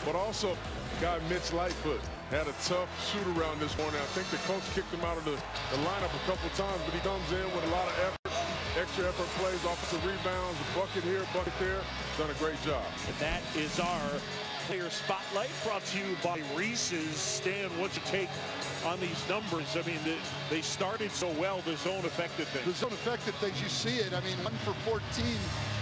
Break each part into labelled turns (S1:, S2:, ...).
S1: But also, guy Mitch Lightfoot had a tough shoot-around this morning. I think the coach kicked him out of the lineup a couple times, but he comes in with a lot of effort, extra effort plays, offensive rebounds, a bucket here, bucket there. Done a great job.
S2: And that is our player spotlight, brought to you by Reese's. Stan, what's your take on these numbers? I mean, they started so well, the zone affected things.
S3: The zone affected things, you see it. I mean, 1 for 14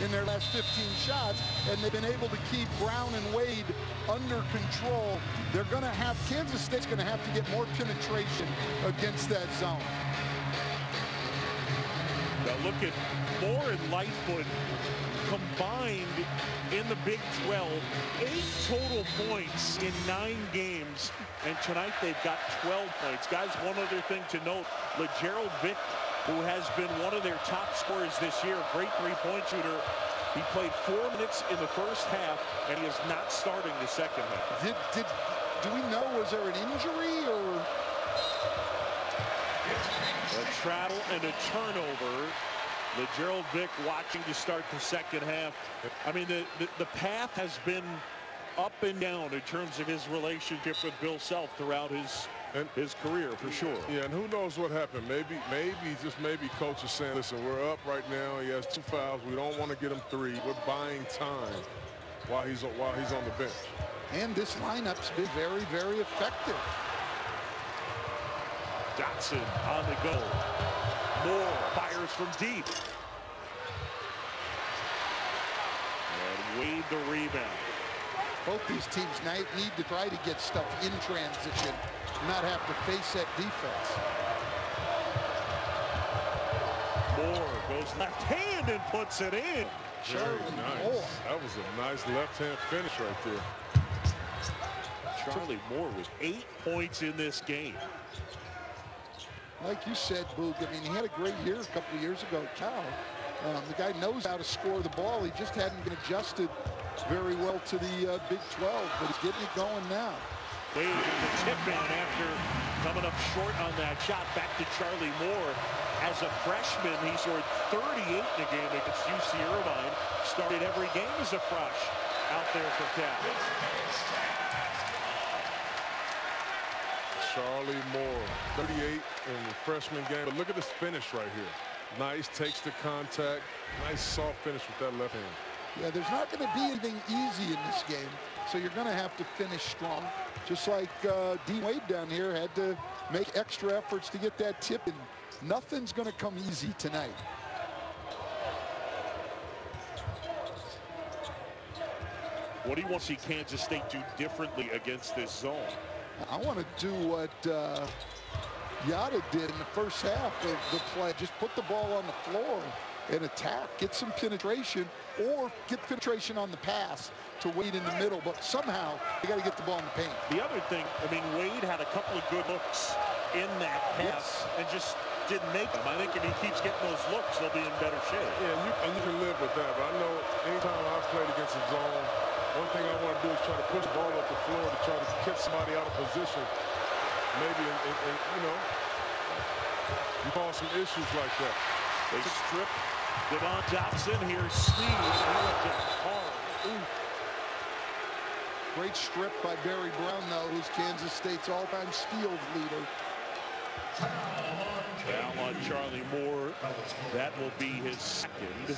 S3: in their last 15 shots, and they've been able to keep Brown and Wade under control. They're going to have, Kansas State's going to have to get more penetration against that zone.
S2: Now look at Moore and Lightfoot combined in the Big 12, 8 total points in 9 games, and tonight they've got 12 points. Guys, one other thing to note, LeGerald Vick, who has been one of their top scorers this year, great three-point shooter. He played 4 minutes in the first half, and he is not starting the second half.
S3: Do we know, was there an injury or?
S2: A travel and a turnover. LeGerald Vick watching to start the second half. I mean, the path has been up and down in terms of his relationship with Bill Self throughout his career, for sure.
S1: Yeah, and who knows what happened. Just maybe coach is saying, listen, we're up right now. He has 2 fouls. We don't want to get him 3. We're buying time while he's on the bench.
S3: And this lineup's been very, very effective.
S2: Dotson on the go. Moore fires from deep. And Wade the rebound.
S3: Both these teams need to try to get stuff in transition, not have to face that defense.
S2: Moore goes left hand and puts it in.
S1: Very nice. That was a nice left-hand finish right there.
S2: Charlie Moore with 8 points in this game.
S3: Like you said, Boog, I mean, he had a great year a couple of years ago, Cal. The guy knows how to score the ball. He just hadn't been adjusted very well to the Big 12, but he's getting it going now.
S2: Wade with the tip in after coming up short on that shot. Back to Charlie Moore. As a freshman, he scored 38 in a game against UC Irvine. Started every game as a fresh out there for Cal.
S1: Charlie Moore, 38 in the freshman game. But look at this finish right here. Nice, takes the contact. Nice soft finish with that left hand.
S3: Yeah, there's not going to be anything easy in this game, so you're going to have to finish strong. Just like D. Wade down here had to make extra efforts to get that tip in. Nothing's going to come easy tonight.
S2: What do you want to see Kansas State do differently against this zone?
S3: I want to do what Yada did in the first half of the play. Just put the ball on the floor and attack, get some penetration, or get penetration on the pass to Wade in the middle. But somehow, you got to get the ball in the paint.
S2: The other thing, I mean, Wade had a couple of good looks in that pass and just didn't make them. I think if he keeps getting those looks, they'll be in better shape.
S1: Yeah, and you can live with that. But I know anytime I've played against a zone, one thing I want to do is try to push the ball up the floor to try to catch somebody out of position. Maybe, you know, you cause some issues like that.
S2: They strip Devon Dotson here. Steve hard.
S3: Great strip by Barry Brown, though, who's Kansas State's all-time steals leader.
S2: Foul on Charlie Moore. That will be his second.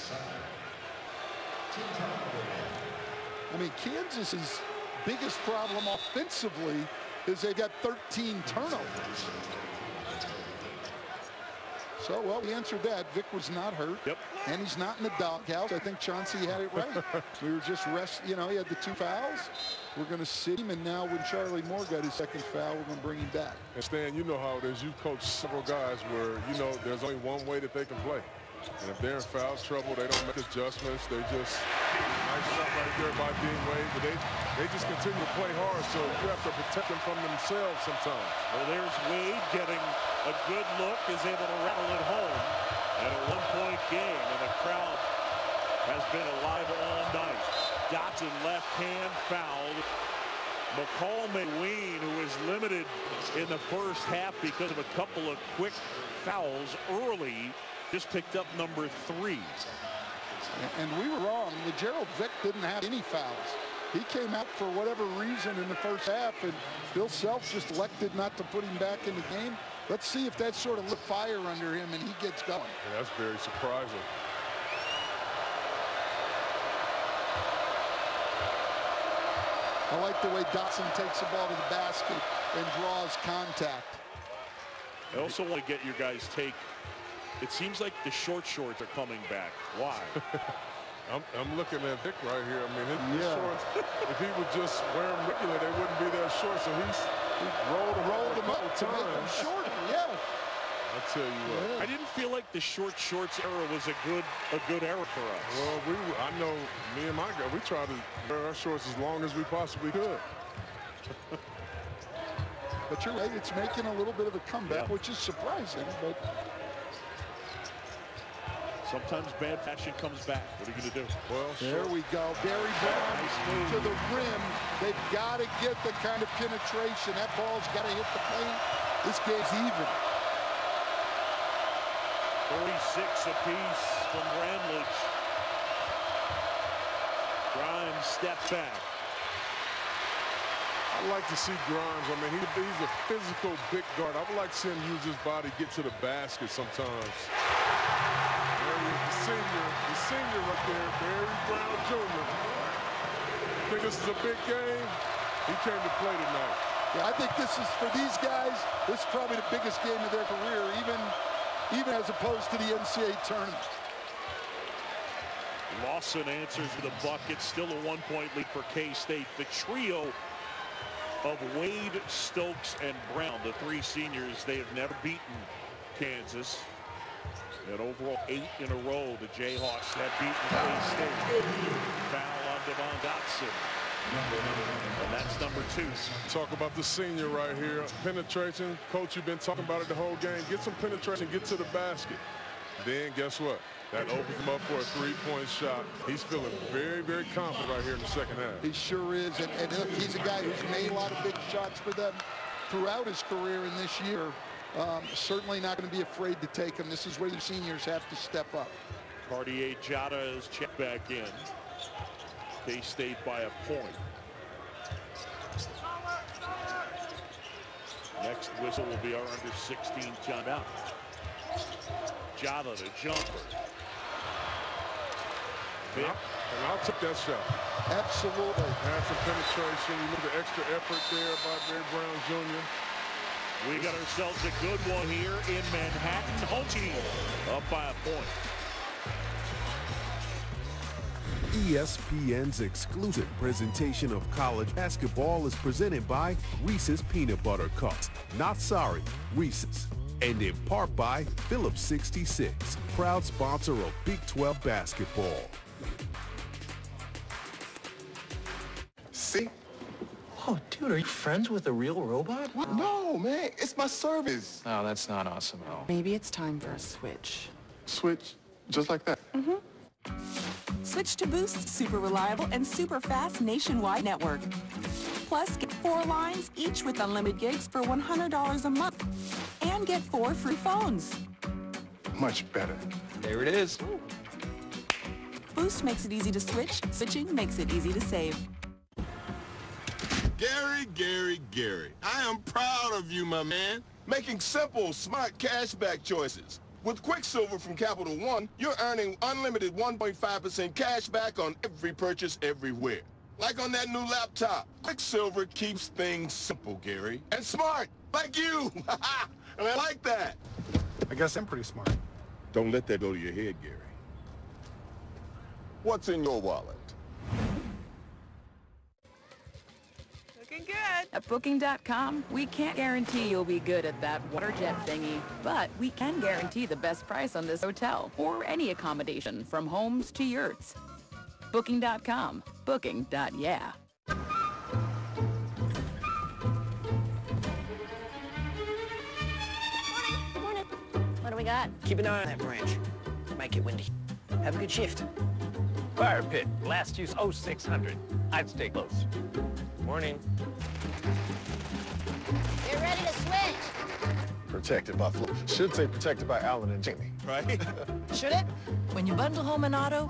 S3: I mean, Kansas's biggest problem offensively is they got 13 turnovers. So, well, we answered that. Vic was not hurt.
S2: Yep.
S3: And he's not in the doghouse. I think Chauncey had it right. We were just you know, he had the 2 fouls. We're going to sit him, and now when Charlie Moore got his second foul, we're going to bring him back.
S1: And Stan, you know how it is. You coach several guys where, you know, there's only one way that they can play. And if they're in foul trouble, they don't make adjustments. They just, nice shot right there by Dean Wade, but they just continue to play hard, so you have to protect them from themselves sometimes.
S2: Well, there's Wade getting a good look, is able to rattle it home at a 1-point game, and the crowd has been alive all night. Dotson left hand fouled. McCall McWeen, who was limited in the first half because of a couple of quick fouls early, just picked up number 3.
S3: And we were wrong. LeGerald Vick didn't have any fouls. He came out for whatever reason in the first half, and Bill Self just elected not to put him back in the game. Let's see if that sort of lit fire under him and he gets going.
S1: Yeah, that's very surprising.
S3: I like the way Dotson takes the ball to the basket and draws contact.
S2: I also want to get your guys' take. It seems like the short shorts are coming back. Why?
S1: I'm looking at Vic right here. I mean, his shorts, if he would just wear them regular, they wouldn't be that short. So he rolled them up to make them shorter. Yeah. I'll tell you what.
S2: I didn't feel like the short shorts era was a good era for us.
S1: Well, I know me and my guy, we tried to wear our shorts as long as we possibly could.
S3: But you're right, it's making a little bit of a comeback, which is surprising. But
S2: sometimes bad fashion comes back. What are you going to do?
S1: Well,
S3: there we go. Barry Brown to the rim. They've got to get the kind of penetration. That ball's got to hit the paint. This game's even.
S2: 46 apiece from Ramledge. Grimes step back.
S1: I like to see Grimes. I mean, he's a physical big guard. I would like to see him use his body, get to the basket sometimes. There he is, the senior right there, Barry Brown Jr. I think this is a big game. He came to play tonight.
S3: Yeah, I think this is, for these guys, this is probably the biggest game of their career, even as opposed to the NCAA tournament.
S2: Lawson answers with a bucket. Still a 1-point lead for K-State. The trio of Wade, Stokes, and Brown, the three seniors, they have never beaten Kansas. And overall 8 in a row, the Jayhawks have beaten K-State. Foul on Devon Dotson. And that's number 2.
S1: Talk about the senior right here. Penetration. Coach, you've been talking about it the whole game. Get some penetration, get to the basket. Then guess what? That opens him up for a 3-point shot. He's feeling very, very confident right here in the second half.
S3: He sure is. And look, he's a guy who's made a lot of big shots for them throughout his career, and this year certainly not going to be afraid to take them. This is where the seniors have to step up.
S2: Cartier Jada is checked back in. K-State by a point. Next whistle will be our under-16 timeout. Jada the jumper.
S1: And I'll take that shot.
S3: Absolutely.
S1: Had some penetration. You look at the extra effort there by Barry Brown Jr.
S2: We got ourselves a good one here in Manhattan. Home team up by a point.
S4: ESPN's exclusive presentation of college basketball is presented by Reese's Peanut Butter Cups. Not sorry, Reese's. And in part by Phillips 66, proud sponsor of Big 12 basketball.
S5: See?
S6: Oh, dude, are you friends with a real robot?
S5: What? No, man, it's my service.
S6: Oh, that's not awesome at all.
S7: Maybe it's time for a switch.
S5: Switch, just like that.
S7: Mm-hmm. Switch to Boost's super reliable and super fast nationwide network. Plus, get 4 lines, each with unlimited gigs for $100 a month. And get 4 free phones.
S5: Much better.
S6: There it is.
S7: Boost makes it easy to switch. Switching makes it easy to save.
S8: Gary, I am proud of you, my man. Making simple, smart cashback choices. With Quicksilver from Capital One, you're earning unlimited 1.5% cash back on every purchase everywhere. Like on that new laptop. Quicksilver keeps things simple, Gary. And smart, like you. And I like that.
S5: I guess I'm pretty smart.
S8: Don't let that go to your head, Gary. What's in your wallet?
S9: Looking good. At Booking.com, we can't guarantee you'll be good at that water jet thingy, but we can guarantee the best price on this hotel or any accommodation from homes to yurts. Booking.com. Booking.yeah.
S10: Good morning. What do we got?
S6: Keep an eye on that branch. Might get windy. Have a good shift. Fire pit. Last use 0600. I'd stay close. Morning.
S10: Get ready to switch.
S5: Protected by Flo. Should say protected by Alan and Jamie.
S6: Right?
S10: Should it?
S11: When you bundle home and auto,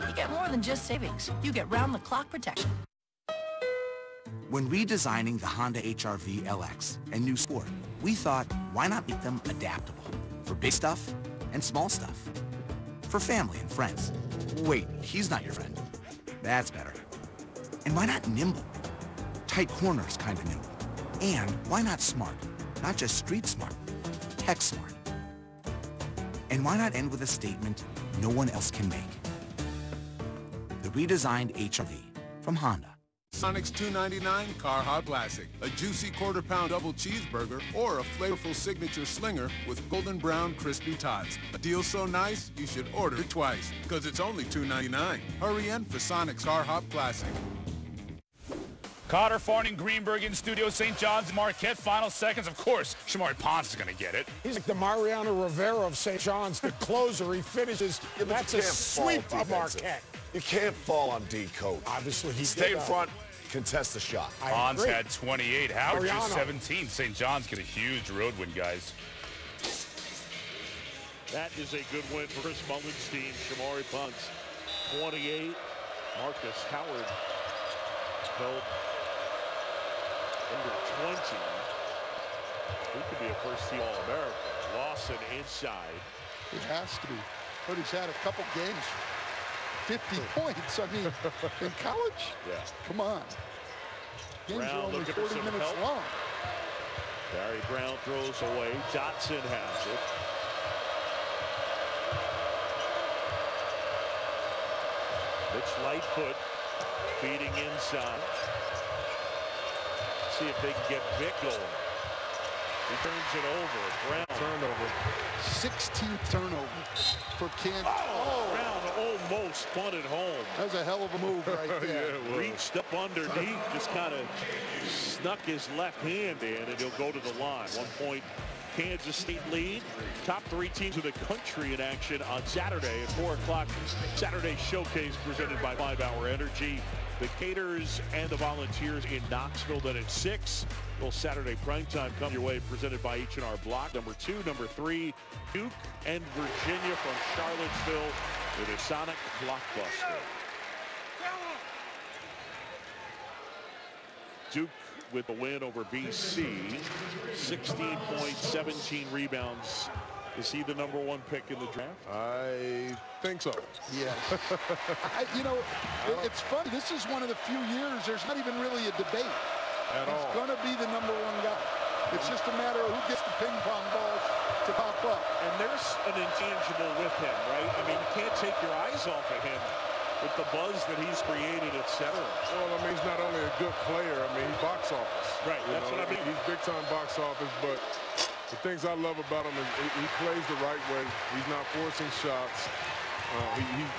S11: you get more than just savings. You get round-the-clock protection. When redesigning the Honda HR-V LX and new Sport, we thought, why not make them adaptable? For big stuff and small stuff. For family and friends. Wait, he's not your friend. That's better. And why not nimble? Tight corners kind of nimble. And why not smart? Not just street smart, tech smart. And why not end with a statement no one else can make? The redesigned HR-V from Honda.
S4: Sonic's $2.99 Car Hot Classic. A juicy quarter-pound double cheeseburger or a flavorful signature slinger with golden brown crispy tots. A deal so nice, you should order it twice, because it's only $2.99. Hurry in for Sonic's Car Hop Classic.
S12: Cotter, Farning, Greenberg in studio, St. John's, Marquette, final seconds. Of course, Shamari Ponce is going to get it.
S13: He's like the Mariano Rivera of St. John's, the closer. He finishes.
S5: Yeah,
S13: that's a sweep of Marquette.
S5: You can't fall on D, Coach.
S13: Obviously, he
S5: Stay
S13: did,
S5: in front, contest the shot.
S12: Ponce had 28. Howard
S13: Mariano.
S12: just 17. St. John's get a huge road win, guys.
S2: That is a good win for Chris Mullen's team. Shamari Ponce, 28. Marcus Howard held under 20. He could be a first-team All-American. Lawson inside.
S3: It has to be. But he's had a couple games, 50 points. I mean, in college?
S2: Yeah.
S3: Come on. Games
S2: Brown
S3: are only
S2: looking for
S3: 40
S2: some
S3: minutes
S2: help.
S3: long.
S2: Barry Brown throws away. Dotson has it. Mitch Lightfoot feeding inside. See if they can get Vic going. He turns it over. Brown.
S3: Turnover. 16th turnover for Kansas.
S2: Oh, Brown almost punted home.
S3: That was a hell of a move right there.
S2: Yeah, reached up underneath, just kind of snuck his left hand in, and he'll go to the line. 1 point Kansas State lead. Top 3 teams in the country in action on Saturday at 4 o'clock. Saturday showcase presented by 5 Hour Energy. The Gators and the Volunteers in Knoxville. Then at 6, little Saturday primetime come your way, presented by H&R Block. Number 2, number 3, Duke and Virginia from Charlottesville with a Sonic blockbuster. Duke with the win over BC. 16 points, 17 rebounds. Is he the #1 pick in the draft?
S1: I think so.
S3: Yes. You know, it's funny. This is one of the few years there's not even really a debate. He's going to be the #1 guy. It's just a matter of who gets the ping pong balls to pop up.
S2: And there's an intangible with him, right? I mean, you can't take your eyes off of him with the buzz that he's created, etc.
S1: Well, I mean, he's not only a good player. I mean, he's box office.
S2: Right, that's what I mean.
S1: He's big-time box office, but the things I love about him is he plays the right way. He's not forcing shots.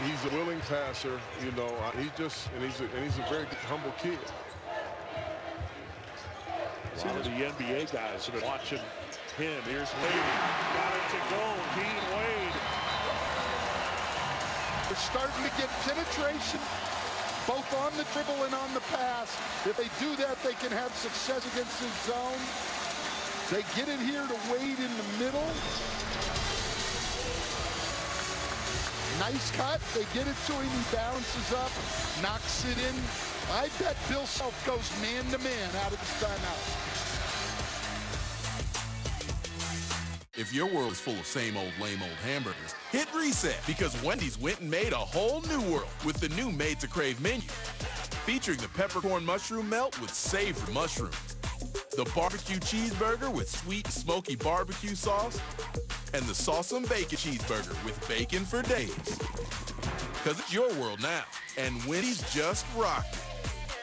S1: He's a willing passer. You know, he's a very humble kid.
S2: A lot of the NBA guys have been watching him. Here's Wade. Got it to go. Dean Wade.
S3: They're starting to get penetration both on the dribble and on the pass. If they do that, they can have success against his zone. They get it here to Wade in the middle. Nice cut. They get it to him. He bounces up, knocks it in. I bet Bill Self goes man-to-man out of this timeout.
S4: If your world is full of same old, lame old hamburgers, hit reset, because Wendy's went and made a whole new world with the new Made to Crave menu, featuring the peppercorn mushroom melt with savory mushrooms, the barbecue cheeseburger with sweet smoky barbecue sauce, and the sauce and bacon cheeseburger with bacon for days. Because it's your world now, and Wendy's just rocked it.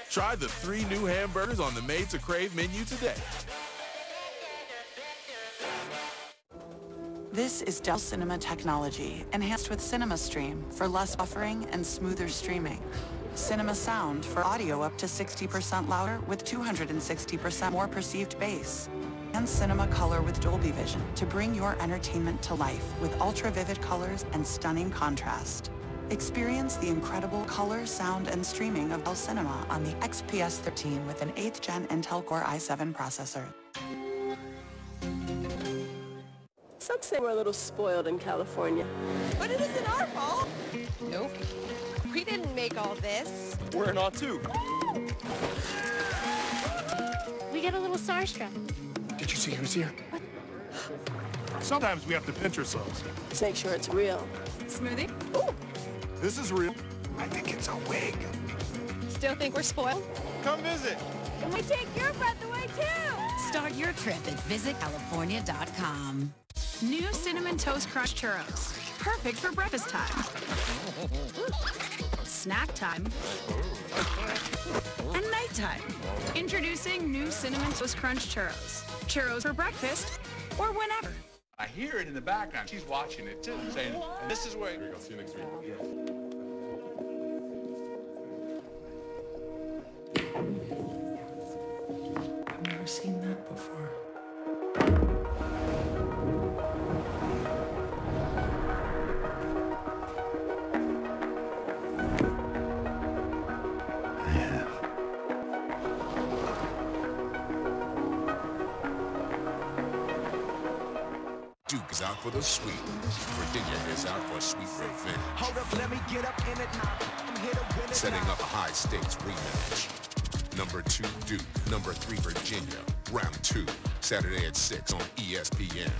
S4: Try the 3 new hamburgers on the Made to Crave menu today.
S7: This is Dell Cinema technology, enhanced with Cinema Stream for less buffering and smoother streaming. Cinema Sound for audio up to 60% louder with 260% more perceived bass. And Cinema Color with Dolby Vision to bring your entertainment to life with ultra-vivid colors and stunning contrast. Experience the incredible color, sound, and streaming of Dell Cinema on the XPS 13 with an 8th Gen Intel Core i7 processor.
S14: Some say we're a little spoiled in California.
S10: But it isn't our fault. Nope. We didn't make all this.
S5: We're not too.
S15: get a little starstruck.
S5: Did you see who's here?
S15: What?
S5: Sometimes we have to pinch ourselves.
S14: Let's make sure it's real.
S15: Smoothie?
S14: Ooh.
S5: This is real. I think it's a wig.
S10: Still think we're spoiled?
S5: Come visit.
S10: Can we take your breath away, too?
S16: Start your trip at visitcalifornia.com. New Cinnamon Toast Crunch Churros. Perfect for breakfast time, snack time, and nighttime. Introducing new Cinnamon Toast Crunch Churros. Churros for breakfast or whenever.
S17: I hear it in the background. She's watching it too, saying, and this is where...
S1: Here we go. See you next week.
S18: I've never seen that before.
S4: Duke is out for the sweep. Virginia is out for a sweet revenge.
S19: Hold up, let me get up in it now. I'm here to win it.
S4: Setting up a high-stakes rematch. Number 2, Duke. Number 3, Virginia. Round 2. Saturday at 6 on ESPN.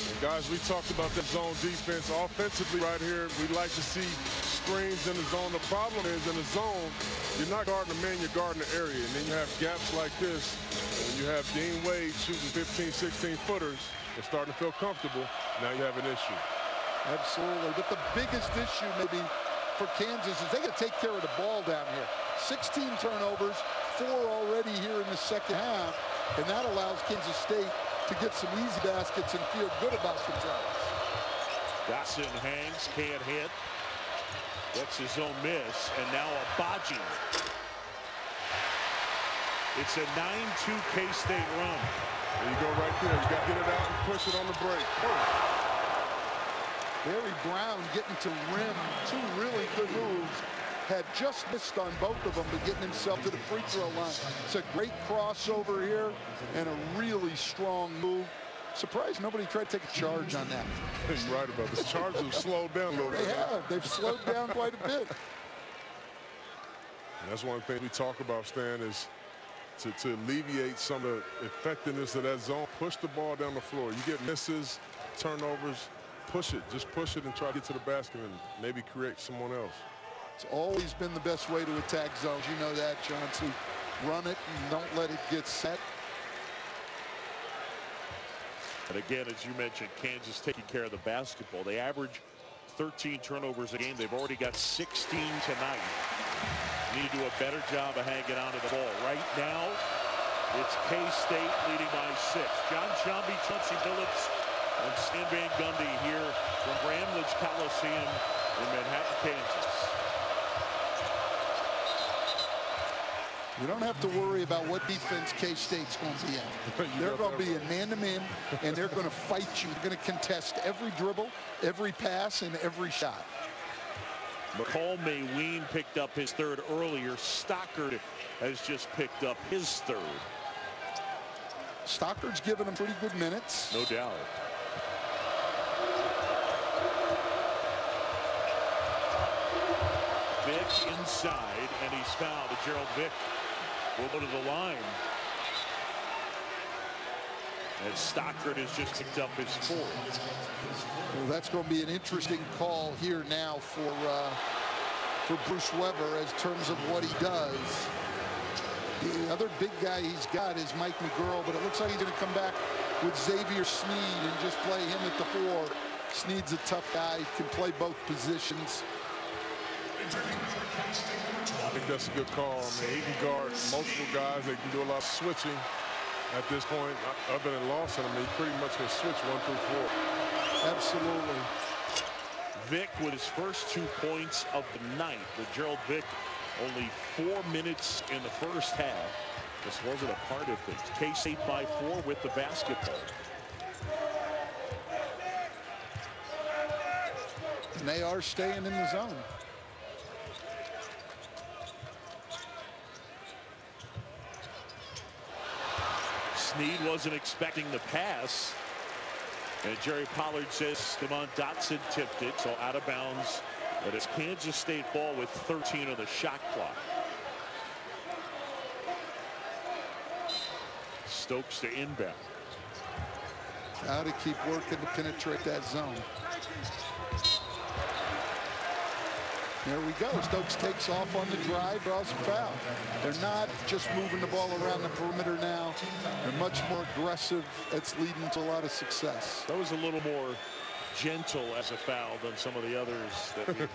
S1: And guys, we talked about the zone defense. Offensively right here, we like to see screens in the zone. The problem is in the zone, you're not guarding the man, you're guarding the area. And then you have gaps like this. When you have Dean Wade shooting 15, 16 footers, they're starting to feel comfortable. Now you have an issue.
S3: Absolutely. But the biggest issue maybe for Kansas is they got to take care of the ball down here. 16 turnovers, 4 already here in the second half. And that allows Kansas State to get some easy baskets and feel good about themselves.
S2: Dotson hangs, can't hit. Gets his own miss, and now a Baji. It's a 9-2 K-State run.
S1: There you go right there. You got to get it out and push it on the break.
S3: Barry Brown getting to rim, 2 really good moves. Had just missed on both of them, but getting himself to the free throw line. It's a great crossover here and a really strong move. Surprised nobody tried to take a charge on that.
S1: You're right about this. Charges have slowed down a little bit.
S3: They have. They've slowed down quite a bit.
S1: And that's one thing we talk about, Stan, is to alleviate some of the effectiveness of that zone. Push the ball down the floor. You get misses, turnovers, push it. Just push it and try to get to the basket and maybe create someone else.
S3: It's always been the best way to attack zones. You know that, Chauncey. Run it and don't let it get set.
S2: And again, as you mentioned, Kansas taking care of the basketball. They average 13 turnovers a game. They've already got 16 tonight. Need to do a better job of hanging on to the ball. Right now, it's K-State leading by 6. John Shambi, Chauncey Billups, and Stan Van Gundy here from Bramlage Coliseum in Manhattan, Kansas.
S3: You don't have to worry about what defense K-State's going to be in. They're going to be in man-to-man, and they're going to fight you. They're going to contest every dribble, every pass, and every shot.
S2: McCall Mayween picked up his 3rd earlier. Stockard has just picked up his 3rd.
S3: Stockard's given him pretty good minutes.
S2: No doubt. Vick inside, and he's fouled. Gerald Vick will go to the line. And Stockard has just picked up his 4th.
S3: Well, that's going to be an interesting call here now for Bruce Weber as terms of what he does. The other big guy he's got is Mike McGurl, but it looks like he's going to come back with Xavier Sneed and just play him at the 4. Sneed's a tough guy, can play both positions.
S1: I think that's a good call. I mean, he can guard multiple guys. They can do a lot of switching at this point. Other than Lawson, I mean, he pretty much can switch 1 through 4.
S3: Absolutely.
S2: Vick with his first 2 points of the night. But Gerald Vick only 4 minutes in the first half. This wasn't a part of things. K-State by 4 with the basketball.
S3: And they are staying in the zone.
S2: Sneed wasn't expecting the pass. And Jerry Pollard says Stephon Dotson tipped it, so out of bounds. But it's Kansas State ball with 13 on the shot clock. Stokes to inbound.
S3: How to keep working to penetrate that zone. There we go. Stokes takes off on the drive, draws a foul. They're not just moving the ball around the perimeter now. They're much more aggressive. That's leading to a lot of success.
S2: That was a little more gentle as a foul than some of the others. That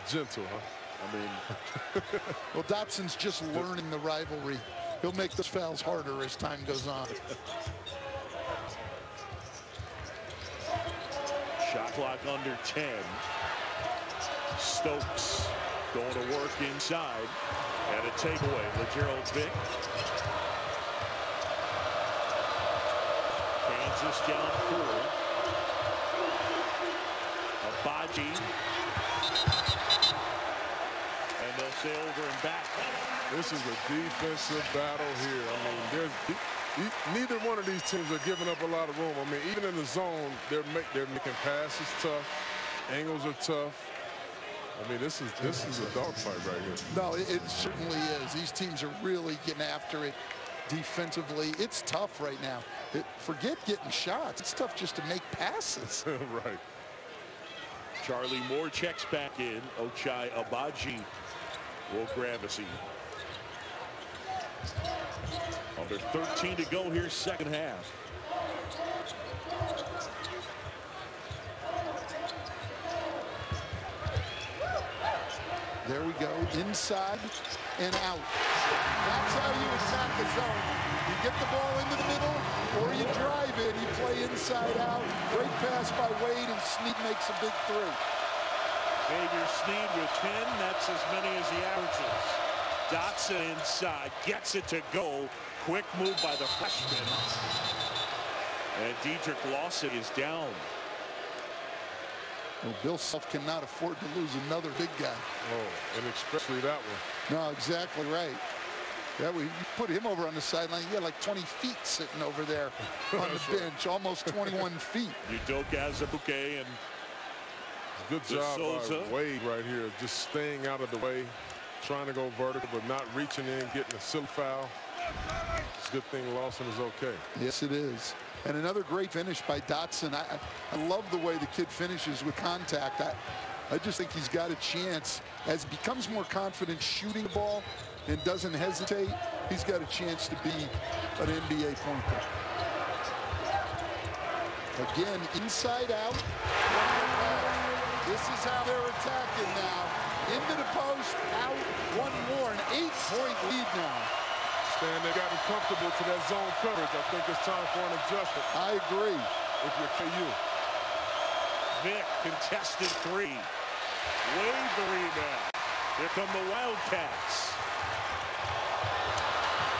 S1: gentle, huh?
S2: I mean,
S3: well, Dotson's just learning the rivalry. He'll make those fouls harder as time goes on.
S2: Shot clock under 10. Stokes going to work inside. And a takeaway. LeGerald Vick. Kansas down 4. Abaji. And they'll say over and back.
S1: This is a defensive battle here. I mean, neither one of these teams are giving up a lot of room. I mean, even in the zone, they're making passes tough. Angles are tough. I mean, this is a dogfight right here.
S3: No, it certainly is. These teams are really getting after it defensively. It's tough right now. Forget getting shots. It's tough just to make passes.
S1: Right.
S2: Charlie Moore checks back in. Ochai Abaji will grab a seat. Under 13 to go here, second half.
S3: There we go, inside and out. That's how you attack the zone. You get the ball into the middle, or you drive it. You play inside out. Great pass by Wade, and Snead makes a big three.
S2: Xavier Snead with 10. That's as many as he averages. Dotson inside, gets it to go. Quick move by the freshman. And Dedrick Lawson is down.
S3: Well, Bill Self cannot afford to lose another big guy.
S1: Oh, and especially that one.
S3: No, exactly right. Yeah, you put him over on the sideline. He had like 20 feet sitting over there on the bench, almost 21 feet.
S2: Udoka Azubuike and
S1: good job by Wade right here, just staying out of the way, trying to go vertical, but not reaching in, getting a silly foul. It's a good thing Lawson is okay.
S3: Yes, it is. And another great finish by Dotson. I love the way the kid finishes with contact. I just think he's got a chance. As he becomes more confident shooting the ball and doesn't hesitate, he's got a chance to be an NBA point guard. Again, inside out. This is how they're attacking now. Into the post, out, one more, an 8-point lead now.
S1: Stan, they've gotten comfortable to that zone coverage. I think it's time for an adjustment.
S3: I agree.
S1: If you're KU.
S2: Vick, contested three. Wade the rebound. Here come the Wildcats.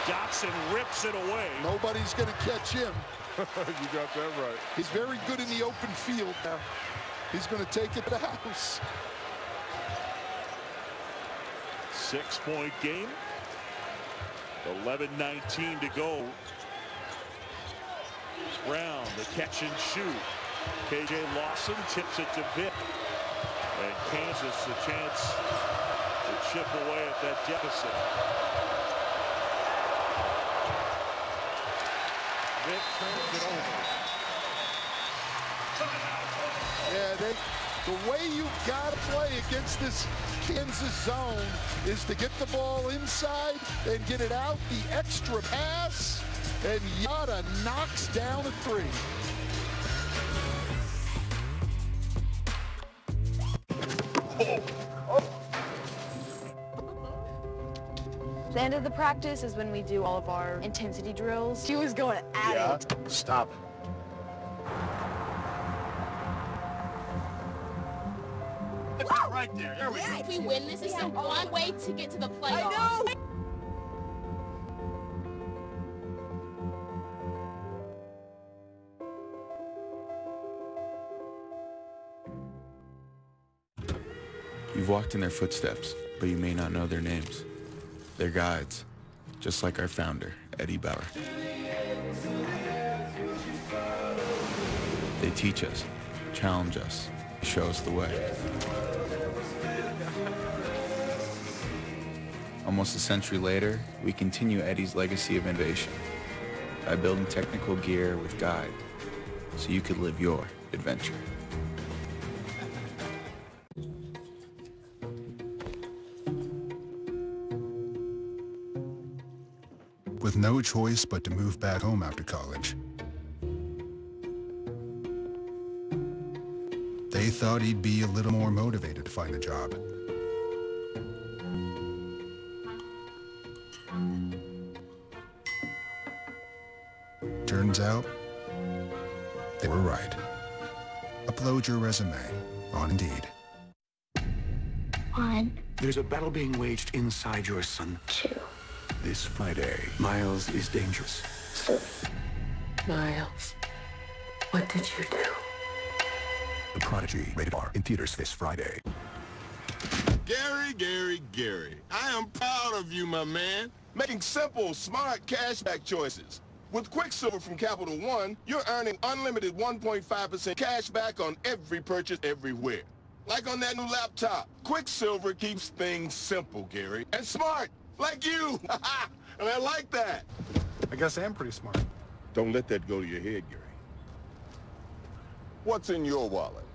S2: Dotson rips it away.
S3: Nobody's going to catch him.
S1: You got that right.
S3: He's very good in the open field now. He's going to take it to the house.
S2: 6-point game. 11:19 to go. Brown, the catch and shoot. KJ Lawson tips it to Vick. And Kansas a chance to chip away at that deficit. Vick turns it over.
S3: Yeah, the way you got to play against this Kansas zone is to get the ball inside and get it out, the extra pass, and Yada knocks down a three.
S10: The end of the practice is when we do all of our intensity drills. She was going at it.
S5: Stop.
S12: Right there. There we go.
S10: If we win, this is the one way to get to the playoffs.
S14: I know.
S15: You've walked in their footsteps, but you may not know their names. They're guides, just like our founder, Eddie Bauer. They teach us, challenge us, show us the way. Almost a century later, we continue Eddie's legacy of innovation. by building technical gear with guide so you could live your adventure.
S20: With no choice but to move back home after college, they thought he'd be a little more motivated to find a job. Turns out, they were right. Upload your resume on Indeed.
S21: 1. There's a battle being waged inside your son. 2. This Friday, Miles is dangerous.
S14: 3. Miles, what did you do?
S21: The Prodigy, rated R, in theaters this Friday.
S8: Gary, I am proud of you, my man. Making simple, smart cashback choices. With Quicksilver from Capital One, you're earning unlimited 1.5% cash back on every purchase everywhere. Like on that new laptop, Quicksilver keeps things simple, Gary. And smart, like you. And I like that.
S5: I guess I am pretty smart.
S8: Don't let that go to your head, Gary. What's in your wallet?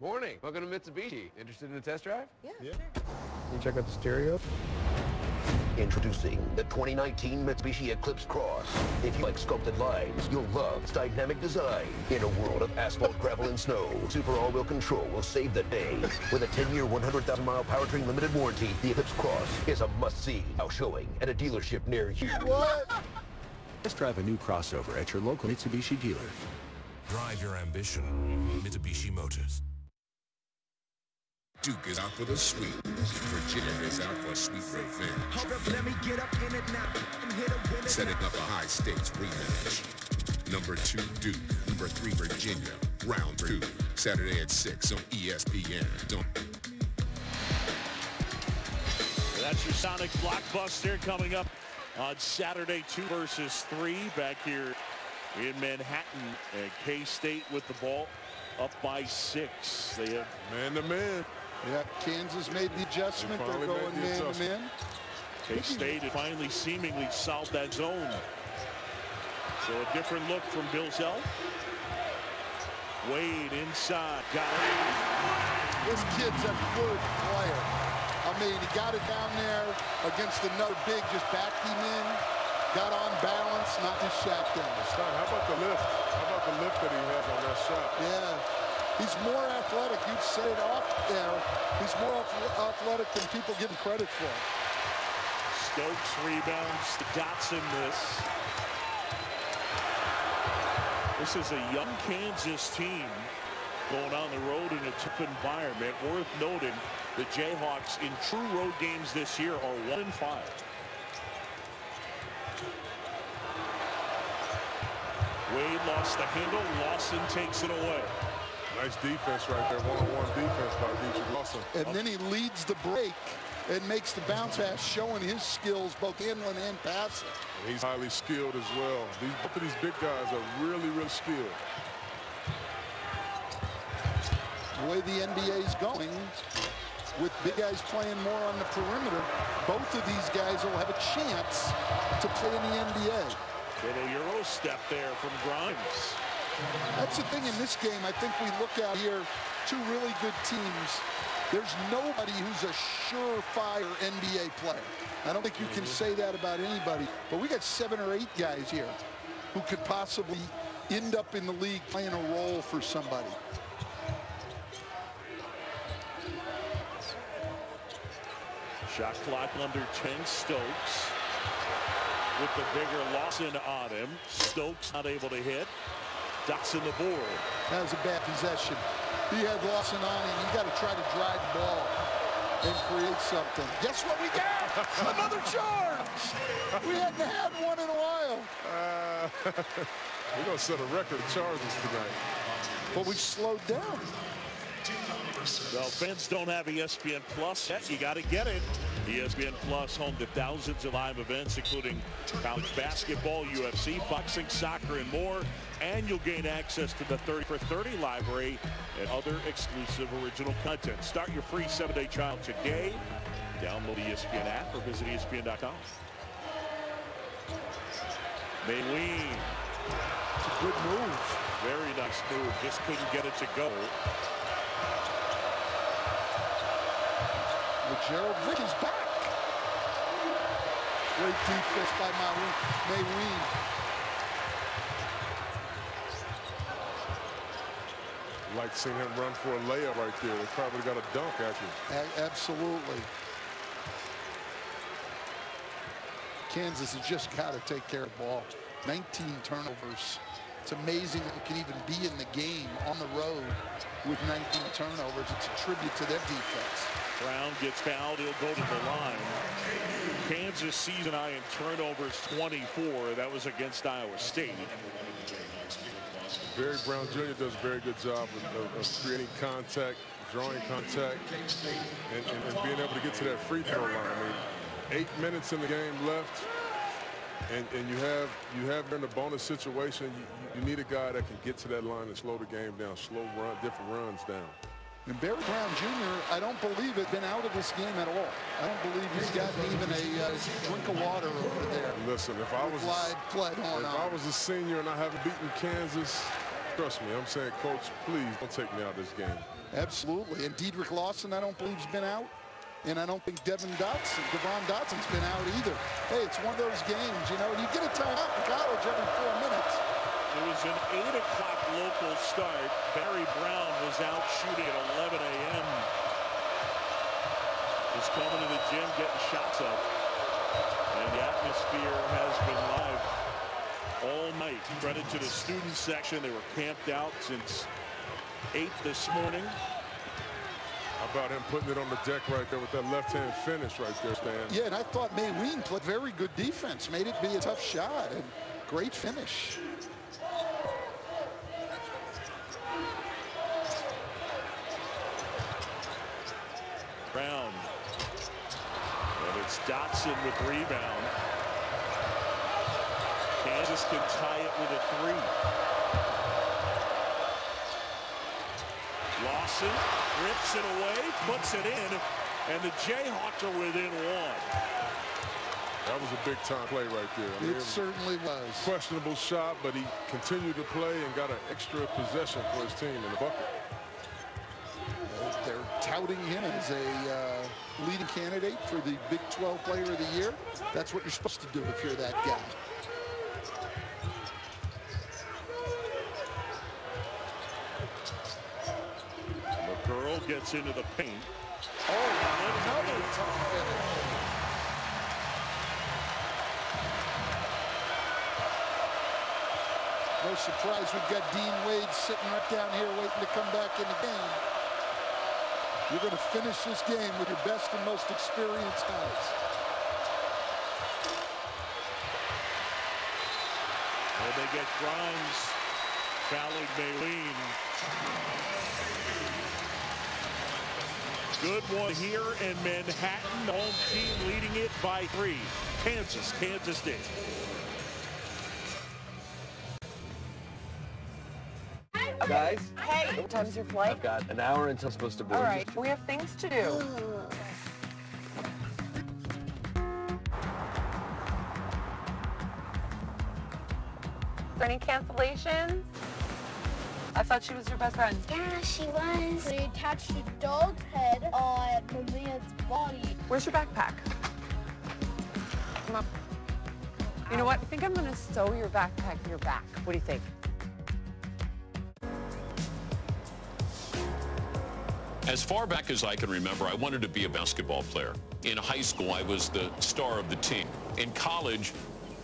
S22: Morning. Welcome to Mitsubishi. Interested in a test drive?
S5: Yeah. Can you check out the stereo?
S23: Introducing the 2019 Mitsubishi Eclipse Cross. If you like sculpted lines, you'll love its dynamic design. In a world of asphalt, gravel, and snow, Super All-Wheel Control will save the day. With a 10-year, 100,000-mile powertrain limited warranty, the Eclipse Cross is a must-see. Now showing at a dealership near you. What?
S24: Test drive a new crossover at your local Mitsubishi dealer.
S25: Drive your ambition. Mitsubishi Motors.
S26: Duke is out for the sweep. Virginia is out for a sweet revenge.
S19: Hold up, let me get up in it now. I'm here to win it.
S26: Setting up a high-stakes rematch. Number 2, Duke. Number 3, Virginia. Round 2. Saturday at 6 on ESPN.
S2: That's your Sonic blockbuster coming up on Saturday, 2 versus 3 back here in Manhattan. And K-State with the ball up by 6. They have man-to-man.
S3: Yeah, Kansas made the adjustment. They're going man-to-man.
S2: K-State has finally seemingly solved that zone. So a different look from Bill Self. Wade inside. Got it.
S3: This kid's a good player. I mean, he got it down there against another big, just backed him in. Got on balance, not just shot down.
S1: How about the lift? How about the lift that he has on that shot?
S3: Yeah. He's more athletic. You'd set it off there. He's more athletic than people give him credit for.
S2: Stokes rebounds. Dotson miss. This is a young Kansas team going on the road in a tough environment. Worth noting, the Jayhawks in true road games this year are 1-5. Wade lost the handle. Lawson takes it away.
S1: Nice defense right there. One-on-one defense by Dietrich Lawson.
S3: And then he leads the break and makes the bounce pass, showing his skills, both handling and passing.
S1: And he's highly skilled as well. Both of these big guys are really, really skilled.
S3: The way the NBA is going, with big guys playing more on the perimeter, both of these guys will have a chance to play in the NBA.
S2: Little Euro step there from Grimes.
S3: That's the thing in this game. I think we look out here, two really good teams. There's nobody who's a surefire NBA player. I don't think you can say that about anybody. But we got 7 or 8 guys here who could possibly end up in the league playing a role for somebody.
S2: Shot clock under 10. Stokes with the bigger Lawson on him. Stokes not able to hit. Dotson the board.
S3: That was a bad possession. He had Lawson on him. You got to try to drive the ball and create something. Guess what we got? Another charge. We hadn't had one in a while.
S1: We're going to set a record of charges tonight.
S3: But we slowed down.
S2: Well, fans don't have ESPN Plus yet. You got to get it. ESPN Plus, home to thousands of live events, including college basketball, UFC, boxing, soccer, and more. And you'll gain access to the 30 for 30 library and other exclusive original content. Start your free 7-day trial today. Download the ESPN app or visit ESPN.com. Maylene.
S3: It's a good move.
S2: Very nice move. Just couldn't get it to go.
S3: Gerald Vick is back. Great defense by Maylene.
S1: Like seeing him run for a layup right there. They probably got a dunk actually.
S3: Absolutely. Kansas has just got to take care of the ball. 19 turnovers. It's amazing that we can even be in the game on the road with 19 turnovers. It's a tribute to their defense.
S2: Brown gets fouled. He'll go to the line. Kansas season high in turnovers 24. That was against Iowa State.
S1: Barry Brown Jr. does a very good job of creating contact, drawing contact, and being able to get to that free throw line. I mean, 8 minutes in the game left, and you have in a bonus situation. You need a guy that can get to that line and slow the game down, different runs down.
S3: And Barry Brown Jr., I don't believe has been out of this game at all. I don't believe he's gotten even a drink of water over there.
S1: Listen, if I was a senior and I haven't beaten Kansas, trust me, I'm saying, Coach, please don't take me out of this game.
S3: Absolutely. And Dedrick Lawson, I don't believe has been out. And I don't think Devon Dotson's been out either. Hey, it's one of those games, you know, you get a timeout in college every 4 minutes.
S2: It was an 8 o'clock local start. Barry Brown was out shooting at 11 a.m. Just coming to the gym, getting shots up. And the atmosphere has been live all night. Credit to the student section. They were camped out since 8 this morning.
S1: How about him putting it on the deck right there with that left-hand finish right there, Stan?
S3: Yeah, and I thought Maylene played very good defense. Made it be a tough shot and great finish.
S2: Brown. And it's Dotson with rebound. Kansas can tie it with a 3. Lawson rips it away, puts it in, and the Jayhawks are within 1.
S1: That was a big-time play right there. I mean,
S3: it certainly was.
S1: Questionable shot, but he continued to play and got an extra possession for his team in the bucket.
S3: They're touting him as a leading candidate for the Big 12 Player of the Year. That's what you're supposed to do if you're that guy.
S2: McCurl gets into the paint.
S3: Oh, another tough finish. No surprise we've got Dean Wade sitting right down here waiting to come back in the game. You're going to finish this game with your best and most experienced guys.
S2: And they get Grimes fouling Maylene. Good one here in Manhattan. Home team leading it by 3. Kansas State.
S22: Guys?
S6: Hey, what time's your flight?
S22: I've got an hour until I'm supposed to board.
S6: All right, we have things to do. Is there any cancellations? I thought she was your best friend.
S7: Yeah, she was. They attached a dog's head on the man's body.
S6: Where's your backpack? Come up. You know what? I think I'm going to sew your backpack to your back. What do you think?
S9: As far back as I can remember, I wanted to be a basketball player. In high school, I was the star of the team. In college,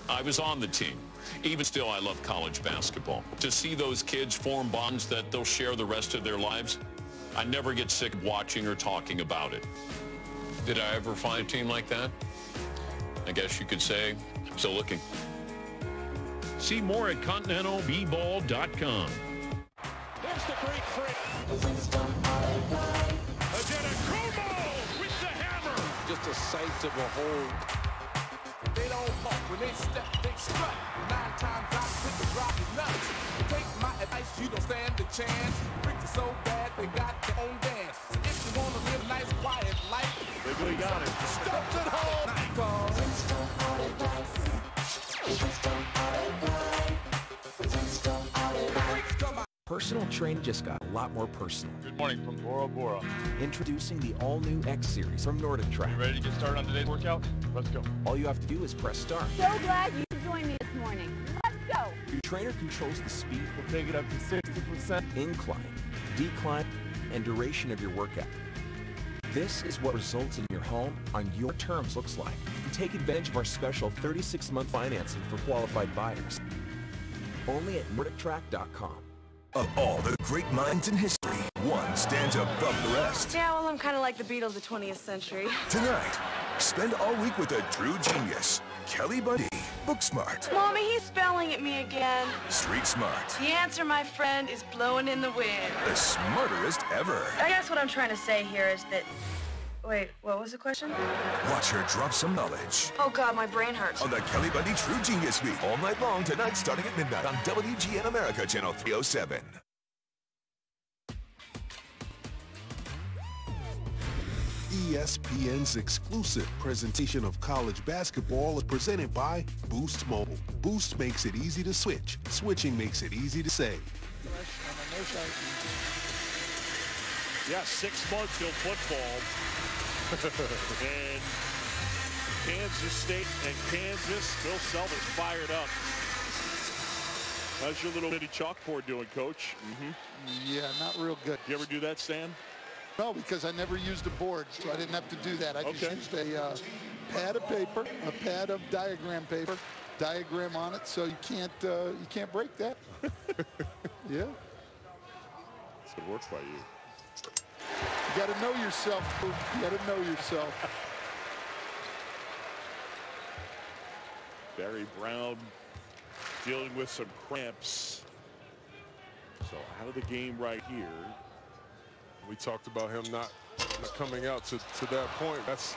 S9: I was on the team. Even still, I love college basketball. To see those kids form bonds that they'll share the rest of their lives, I never get sick of watching or talking about it. Did I ever find a team like that? I guess you could say I'm still looking.
S11: See more at ContinentalBball.com.
S2: There's the break for it. With the hammer.
S13: Just a sight to behold.
S16: They don't walk when they step, they strut. 9 times out of 10 drop your nuts. Take my advice, you don't stand a chance. Freaks are so bad, they got their own dance. So if you want to live a nice, quiet life,
S2: they really got it.
S16: Stuffed at home.
S24: Personal training just got a lot more personal.
S4: Good morning from Bora Bora.
S24: Introducing the all-new X Series from Nordic Track.
S4: You ready to get started on today's workout? Let's go.
S24: All you have to do is press start.
S10: So glad you joined me this morning. Let's go.
S24: Your trainer controls the speed,
S4: We'll take it up to 60%.
S24: incline, decline, and duration of your workout. This is what results in your home on your terms looks like. Take advantage of our special 36-month financing for qualified buyers. Only at NordicTrack.com.
S12: Of all the great minds in history, one stands above the rest.
S14: Yeah, well, I'm kind of like the Beatles of the 20th century.
S12: Tonight, spend all week with a true genius, Kelly Bundy, book smart,
S14: Mommy, he's spelling at me again.
S12: street smart,
S14: The answer, my friend, is blowing in the wind.
S12: the smarterest ever.
S14: I guess what I'm trying to say here is that... Wait, what was the question?
S12: Watch her drop some knowledge
S14: Oh, God, my brain hurts.
S12: on the Kelly Bundy True Genius Week all night long tonight starting at midnight on WGN America Channel 307.
S26: ESPN's exclusive presentation of college basketball is presented by Boost Mobile. Boost makes it easy to switch. Switching makes it easy to save.
S2: Yeah, 6 months till football. And Kansas State and Kansas, Bill Self is fired up. How's your little bitty chalkboard doing, Coach?
S3: Yeah, not real good.
S2: You ever do that, Stan?
S3: No, because I never used a board, so I didn't have to do that. I just used a pad of paper, a pad of diagram paper, diagram on it, so you can't break that. Yeah.
S2: It's good work by you.
S3: You got to know yourself. You got to know yourself.
S2: Barry Brown dealing with some cramps. So out of the game right here.
S1: We talked about him not coming out to that point. That's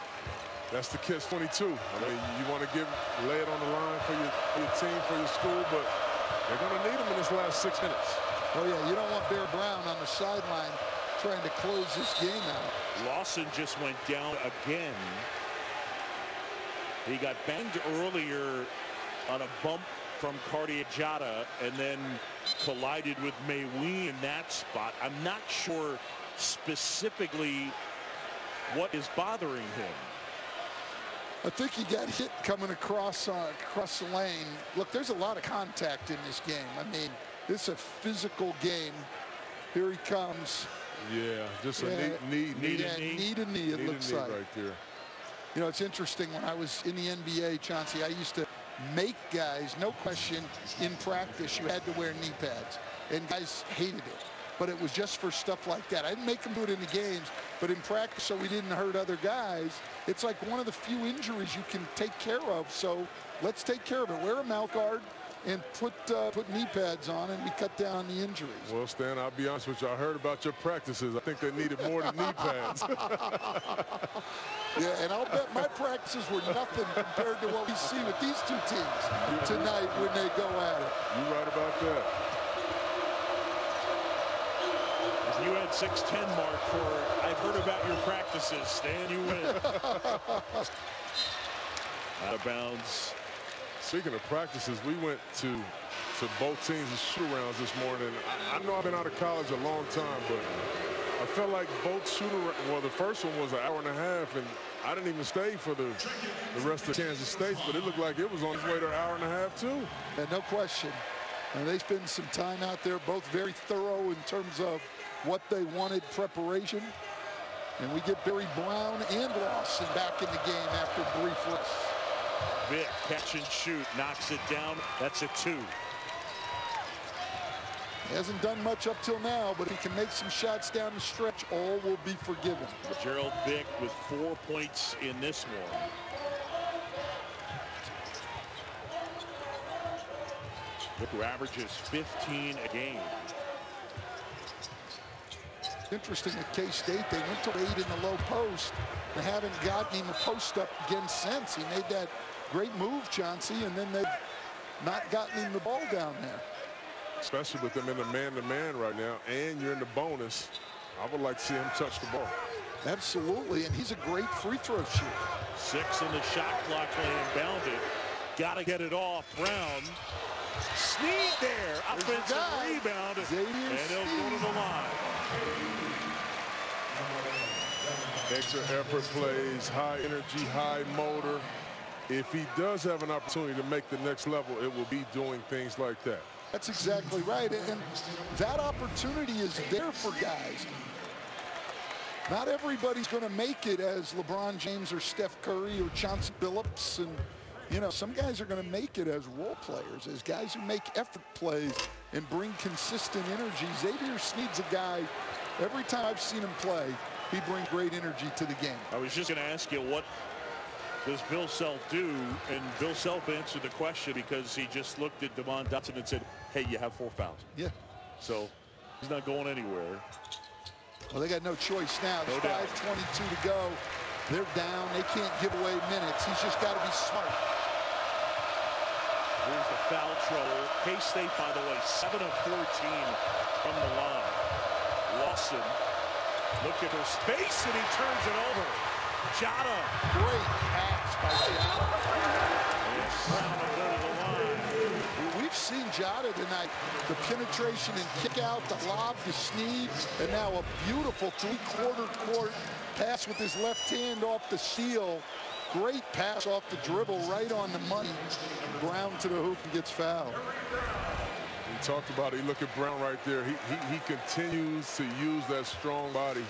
S1: the catch-22. I mean, you want to lay it on the line for your team, for your school, but they're going to need him in this last 6 minutes.
S3: Oh, yeah, you don't want Barry Brown on the sideline trying to close this game out.
S2: Lawson just went down again. He got banged earlier on a bump from Cardiajada and then collided with Mayween in that spot. I'm not sure specifically what is bothering him.
S3: I think he got hit coming across the lane. Look, there's a lot of contact in this game. I mean, it's a physical game. Here he comes.
S1: Yeah, just a knee.
S3: Need a knee, it looks like.
S1: Right there.
S3: You know, it's interesting. When I was in the NBA, Chauncey, I used to make guys, no question, in practice, you had to wear knee pads. And guys hated it. But it was just for stuff like that. I didn't make them do it in the games, but in practice, so we didn't hurt other guys. It's like one of the few injuries you can take care of. So let's take care of it. Wear a mouth guard and put knee pads on, and we cut down the injuries.
S1: Well, Stan, I'll be honest with you. I heard about your practices. I think they needed more than knee pads.
S3: Yeah, and I'll bet my practices were nothing compared to what we see with these two teams tonight when they go at it.
S1: You're right about that.
S2: If you had 6'10" mark for I've heard about your practices, Stan, you win. Out of bounds.
S1: Speaking of practices, we went to both teams' shoot-arounds this morning. I know I've been out of college a long time, but I felt like both shoot-arounds, well, the first one was an hour and a half, and I didn't even stay for the rest of Kansas State, but it looked like it was on its way to an hour and a half, too.
S3: Yeah, no question. And they spend some time out there, both very thorough in terms of what they wanted preparation. And we get Barry Brown and Lawson back in the game after brief rest.
S2: Vic, catch and shoot, knocks it down. That's a 2.
S3: He hasn't done much up till now, but he can make some shots down the stretch. All will be forgiven.
S2: Gerald Vic with 4 points in this one. Vic, who averages 15 a game.
S3: Interesting with K-State, they went to Wade in the low post. They haven't gotten him a post up again since. He made that great move, Chauncey, and then they've not gotten him the ball down there.
S1: Especially with them in the man-to-man right now, and you're in the bonus. I would like to see him touch the ball.
S3: Absolutely, and he's a great free throw shooter.
S2: 6 in the shot clock when he inbounded. Got to get it off. Brown. Sneed there. Offensive rebound. And he'll go to the line.
S1: Extra effort plays, high energy, high motor. If he does have an opportunity to make the next level, it will be doing things like that.
S3: That's exactly right. And that opportunity is there for guys. Not everybody's going to make it as LeBron James or Steph Curry or Chauncey Billups. And, you know, some guys are going to make it as role players, as guys who make effort plays and bring consistent energy. Xavier Sneed's a guy, every time I've seen him play, he brings great energy to the game.
S2: I was just going to ask you, what does Bill Self do? And Bill Self answered the question because he just looked at DeMond Dotson and said, hey, you have 4 fouls.
S3: Yeah.
S2: So he's not going anywhere.
S3: Well, they got no choice now. There's 5:22 to go. They're down. They can't give away minutes. He's just got to be smart.
S2: Here's the foul trouble. K-State, by the way, 7 of 14 from the line. Lawson looking for space, and he turns it over. Jada.
S3: Great pass by Jada.
S2: Brown will go to the line.
S3: We've seen Jada tonight. The penetration and kick out, the lob to Sneed, and now a beautiful three-quarter court pass with his left hand off the seal. Great pass off the dribble, right on the money. Brown to the hoop and gets fouled.
S1: We talked about it. Look at Brown right there. He continues to use that strong body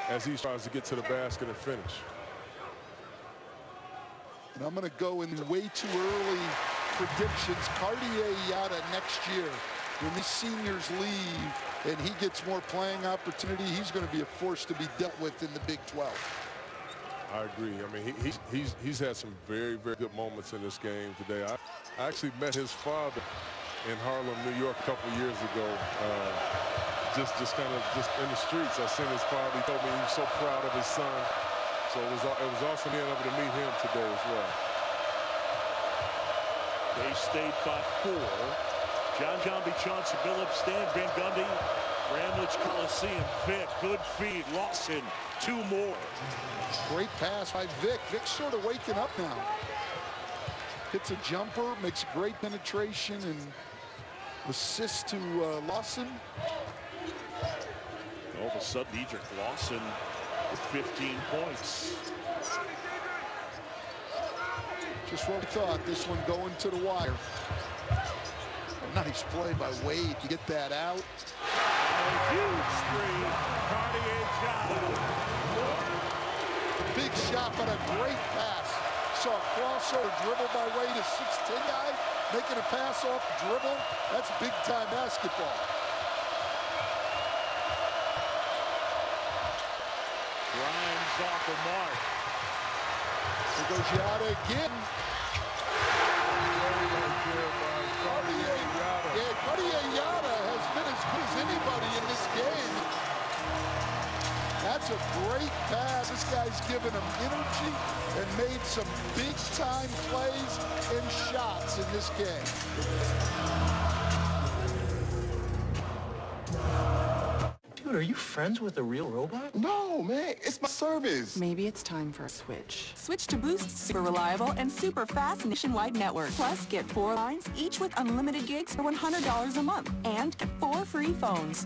S1: as he tries to get to the basket and finish.
S3: And I'm going to go in way too early predictions. Cartier-Yada next year, when these seniors leave and he gets more playing opportunity, he's going to be a force to be dealt with in the Big 12.
S1: I agree. I mean, he's had some very, very good moments in this game today. I actually met his father in Harlem, New York, a couple of years ago. Just kind of in the streets. I seen his father. He told me he was so proud of his son. So it was awesome being able to meet him today as well.
S2: They stayed by 4. John B. Chauncey Billups, Stan Van Gundy, Bramlage Coliseum, Vic, good feed, Lawson, 2 more.
S3: Great pass by Vic. Vic's sort of waking up now. Hits a jumper, makes a great penetration, and assist to Lawson.
S2: All of a sudden, Edric Lawson with 15 points.
S3: Just what we thought. This one going to the wire. Nice play by Wade to get that out.
S2: A huge three. Cartier-Jada.
S3: Big shot, but a great pass. Saw a crossover dribble by Wade, a 6'10" guy making a pass off dribble. That's big-time basketball.
S2: Grimes off the mark.
S3: Here goes Yada again. Cartier-Yada has been as good as anybody in this game. That's a great pass. This guy's given him energy and made some big-time plays and shots in this game.
S8: Dude, are you friends with a real robot?
S5: No, man. It's my service.
S6: Maybe it's time for a switch.
S15: Switch to Boost's super reliable and super fast nationwide network. Plus, get 4 lines, each with unlimited gigs for $100 a month. And get 4 free phones.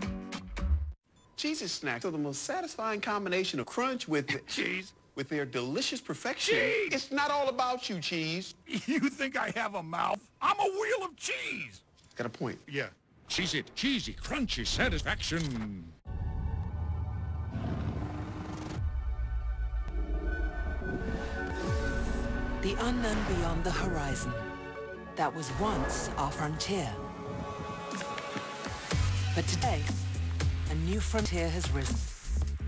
S17: Cheese's snacks are the most satisfying combination of crunch with cheese, with their delicious perfection.
S18: Cheese!
S17: It's not all about you, Cheese.
S18: You think I have a mouth? I'm a wheel of cheese.
S17: Got a point.
S18: Yeah. Cheese it, cheesy, crunchy satisfaction.
S15: The unknown beyond the horizon. That was once our frontier. But today, a new frontier has risen.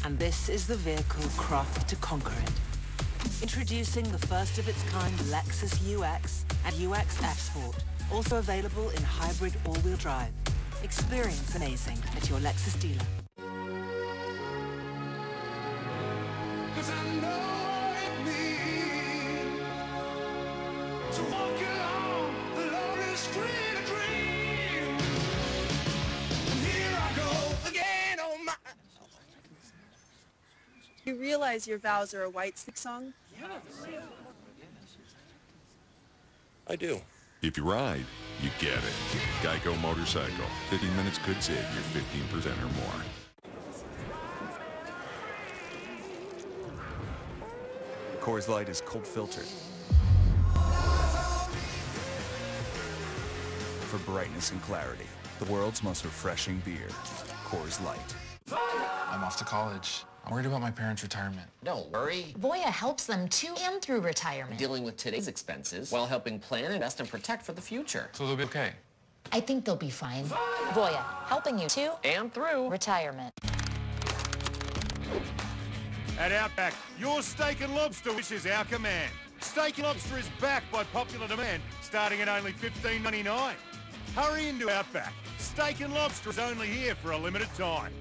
S15: And this is the vehicle crafted to conquer it. Introducing the first of its kind Lexus UX and UX F Sport. Also available in hybrid all-wheel drive. Experience amazing at your Lexus dealer.
S16: Cause I know it means to walk along the lonely street of dreams. And here I go again on my...
S14: You realize your vows are a Whitesnake song?
S19: I do.
S18: If you ride, you get it. Geico Motorcycle. 15 minutes could save you 15% or more.
S20: Coors Light is cold filtered for brightness and clarity. The world's most refreshing beer. Coors Light.
S21: I'm off to college. I'm worried about my parents' retirement.
S22: Don't worry. Voya helps them to and through retirement. Dealing with today's expenses while helping plan, invest, and protect for the future.
S21: So they'll be okay?
S22: I think they'll be fine. Voya, helping you to and through retirement.
S23: At Outback, your steak and lobster wish is our command. Steak and lobster is back by popular demand, starting at only $15.99. Hurry into Outback. Steak and lobster is only here for a limited time.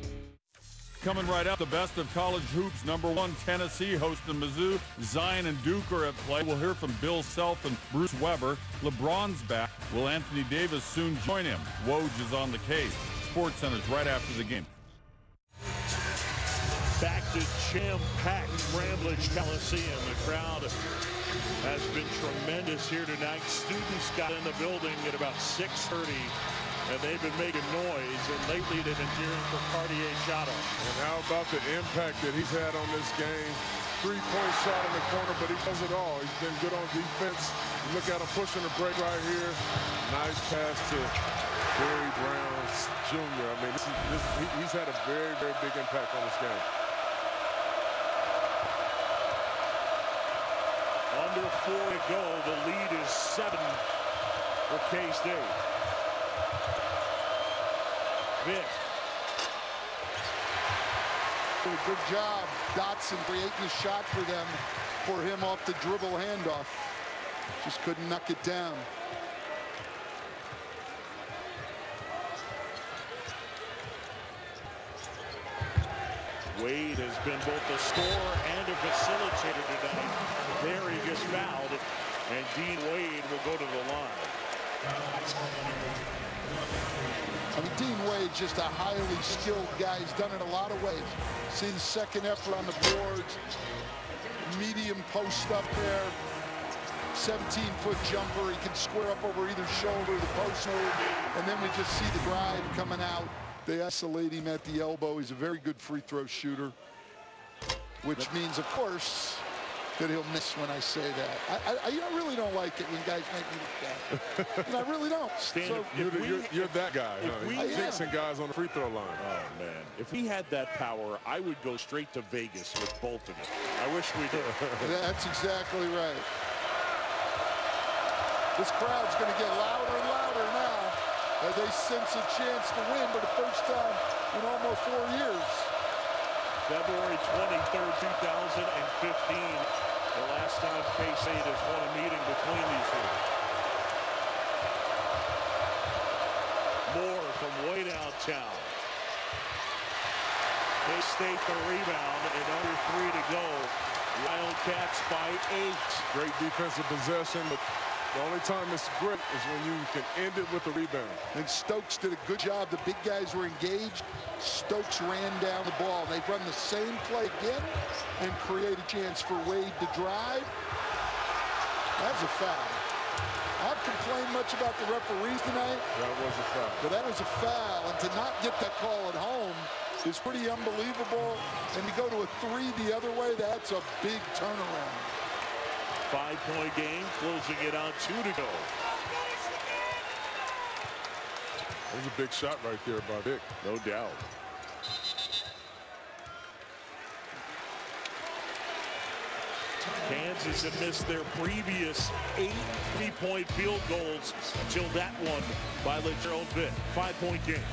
S2: Coming right up, the best of college hoops. #1 Tennessee hosting Mizzou. Zion and Duke are at play. We'll hear from Bill Self and Bruce Weber. LeBron's back. Will Anthony Davis soon join him? Woj is on the case. Sports Center's right after the game. Back to jam-packed Bramlage Coliseum. The crowd has been tremendous here tonight. Students got in the building at about 6:30. And they've been making noise, and lately they've been cheering for Cartier-Chotto.
S1: And how about the impact that he's had on this game? Three-point shot in the corner, but he does it all. He's been good on defense. You look at him pushing the break right here. Nice pass to Barry Brown Jr. I mean, he's had a very, very big impact on this game.
S2: Under 4 to go. The lead is 7 for K-State. Vic.
S3: Did a good job, Dotson, creating a shot for them, for him off the dribble handoff. Just couldn't knock it down.
S2: Wade has been both a scorer and a facilitator tonight. There he gets fouled, and Dean Wade will go to the line.
S3: I mean, Dean Wade's just a highly skilled guy. He's done it a lot of ways. See the second effort on the boards, medium post up there, 17-foot jumper. He can square up over either shoulder, the post move, and then we just see the drive coming out. They isolate him at the elbow. He's a very good free throw shooter, which means, of course, that he'll miss when I say that. I really don't like it when guys make me look bad. And I really don't.
S1: So, you're that guy. Jinxing guys on the free throw line.
S2: Oh, man. If we had that power, I would go straight to Vegas with both of them. I wish we did.
S3: That's exactly right. This crowd's going to get louder and louder now as they sense a chance to win for the first time in almost 4 years.
S2: February 23rd, 2015, the last time K-State has won a meeting between these two. Moore from way downtown. K-State the rebound, and under 3 to go. Wildcats by 8.
S1: Great defensive possession, but the only time it's great is when you can end it with a rebound.
S3: And Stokes did a good job. The big guys were engaged. Stokes ran down the ball. They've run the same play again and create a chance for Wade to drive. That's a foul. I've complained much about the referees tonight.
S1: That was a foul.
S3: But that was a foul. And to not get that call at home is pretty unbelievable. And to go to a 3 the other way, that's a big turnaround.
S2: 5-point game, closing it on 2 to go.
S1: That was a big shot right there by Vic.
S2: No doubt. Kansas had missed their previous 8 3-point field goals until that one by Latrell Vic. 5-point game.